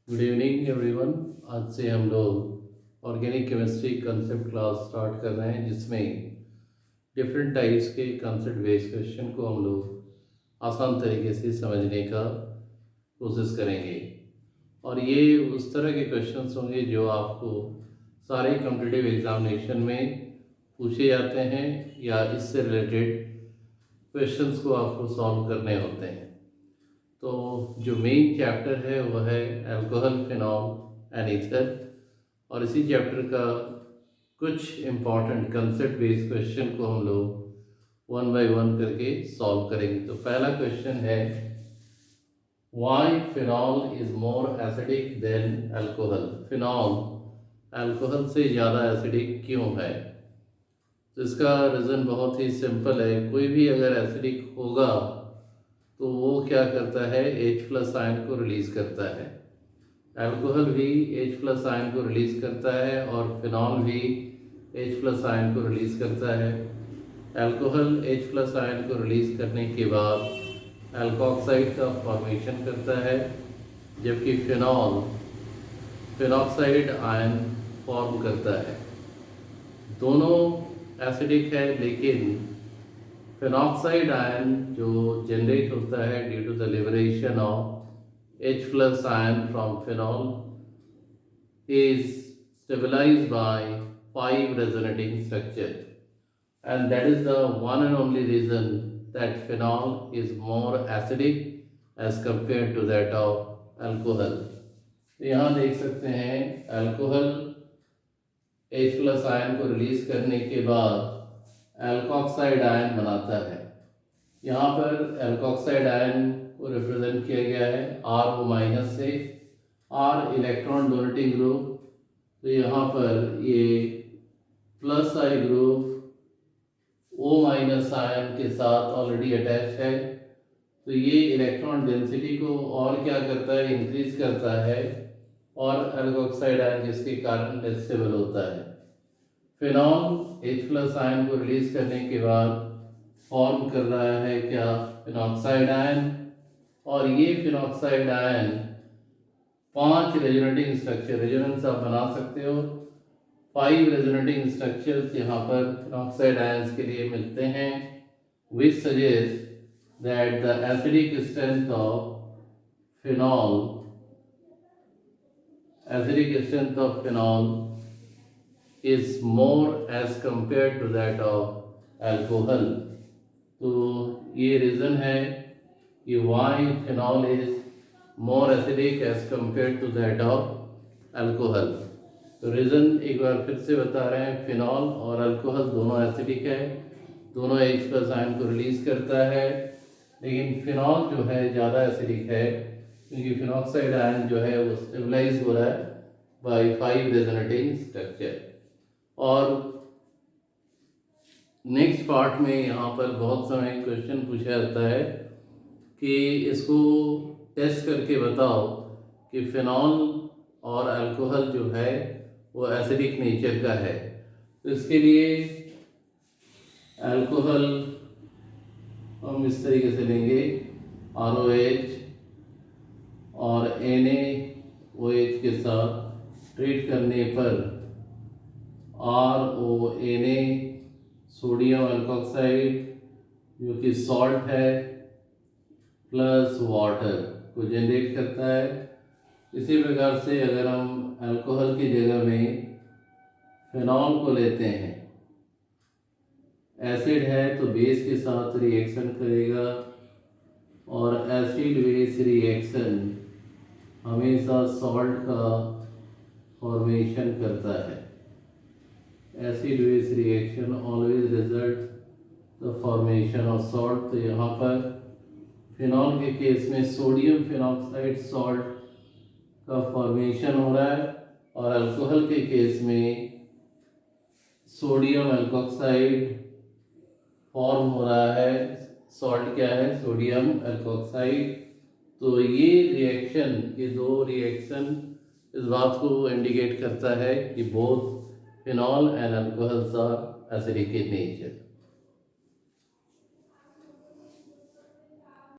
Good evening everyone. आज से हम लोग organic chemistry concept class start कर रहे हैं, जिसमें डिफरेंट टाइप्स के कंसेप्ट बेस्ड क्वेश्चन को हम लोग आसान तरीके से समझने का कोशिश करेंगे। और ये उस तरह के क्वेश्चंस होंगे जो आपको सारे कॉम्पिटिटिव एग्जामिनेशन में पूछे जाते हैं या इससे रिलेटेड क्वेश्चंस को आपको सॉल्व करने होते हैं। तो जो मेन चैप्टर है वह है अल्कोहल, फिनॉल एंड ईथर, और इसी चैप्टर का कुछ इम्पॉर्टेंट कंसेप्ट बेस्ड क्वेश्चन को हम लोग वन बाय वन करके सॉल्व करेंगे। तो पहला क्वेश्चन है, why phenol is more acidic then alcohol. Phenol alcohol से ज़्यादा एसिडिक क्यों है? तो इसका रीज़न बहुत ही सिंपल है। कोई भी अगर एसिडिक होगा तो वो क्या करता है, H+ आयन को रिलीज़ करता है। अल्कोहल भी H+ आयन को रिलीज़ करता है और फिनॉल भी H+ आयन को रिलीज़ करता है। अल्कोहल H+ आयन को रिलीज़ करने के बाद अल्कोक्साइड का फॉर्मेशन करता है, जबकि फिनॉल फिनॉक्साइड आयन फॉर्म करता है। दोनों एसिडिक है, लेकिन फिनॉक्साइड आयन जो जनरेट होता है due to the liberation of H+ ion from phenol is stabilized by 5 resonating structure, and that is the one and only reason that phenol is more acidic as compared to that of alcohol. तो यहाँ देख सकते हैं alcohol H+ ion को release करने के बाद alkoxide ion बनाता है। यहाँ पर अल्कोक्साइड आयन को रिप्रेजेंट किया गया है RO- से। R इलेक्ट्रॉन डोनेटिंग ग्रुप, तो यहाँ पर ये +I ग्रुप O- आयन के साथ ऑलरेडी अटैच है। तो ये इलेक्ट्रॉन डेंसिटी को और क्या करता है, इंक्रीज करता है, और अल्कोक्साइड आयन जिसके कारण स्टेबल होता है। फिनॉल H+ आयन को रिलीज करने के बाद फॉर्म कर रहा है क्या, फिनॉक्साइड आयन, और ये phenoxide ion 5 resonating structure, resonance आप बना सकते हो, 5 रेजोनेटिंग स्ट्रक्चर्स यहाँ पर फिनॉक्साइड आयंस के लिए मिलते हैं, which suggests that the acidic strength of phenol is more as compared to that of alcohol. तो ये रीज़न है कि why phenol is more acidic as compared to that of alcohol. तो रीज़न एक बार फिर से बता रहे हैं, फिनॉल और अल्कोहल दोनों एसिडिक है, दोनों H+ आयन को रिलीज़ करता है, लेकिन फिनॉल जो है ज़्यादा एसिडिक है क्योंकि फिनॉक्साइड आयन जो है वो स्टेबलाइज हो रहा है बाय 5 रेजोनेटिंग स्ट्रक्चर। और नेक्स्ट पार्ट में यहाँ पर बहुत समय क्वेश्चन पूछा जाता है कि इसको टेस्ट करके बताओ कि फिनॉल और अल्कोहल जो है वो एसिडिक नेचर का है। तो इसके लिए अल्कोहल हम इस तरीके से लेंगे, ROH और NaOH के साथ ट्रीट करने पर RONa सोडियम अल्कोक्साइड जो कि सॉल्ट है प्लस वाटर को जनरेट करता है। इसी प्रकार से अगर हम अल्कोहल की जगह में फिनॉल को लेते हैं, एसिड है तो बेस के साथ रिएक्शन करेगा, और एसिड बेस रिएक्शन हमेशा सॉल्ट का फॉर्मेशन करता है। Acid base reaction always result the formation of salt. तो यहाँ पर फिनॉल के केस में सोडियम फिनॉक्साइड सॉल्ट का फॉर्मेशन हो रहा है, और अल्कोहल के केस में सोडियम अल्कोक्साइड फॉर्म हो रहा है। सॉल्ट क्या है, सोडियम अल्कोक्साइड। तो ये रिएक्शन, ये दो रिएक्शन इस बात को इंडिकेट करता है कि both phenol and alcohols are acidic in nature.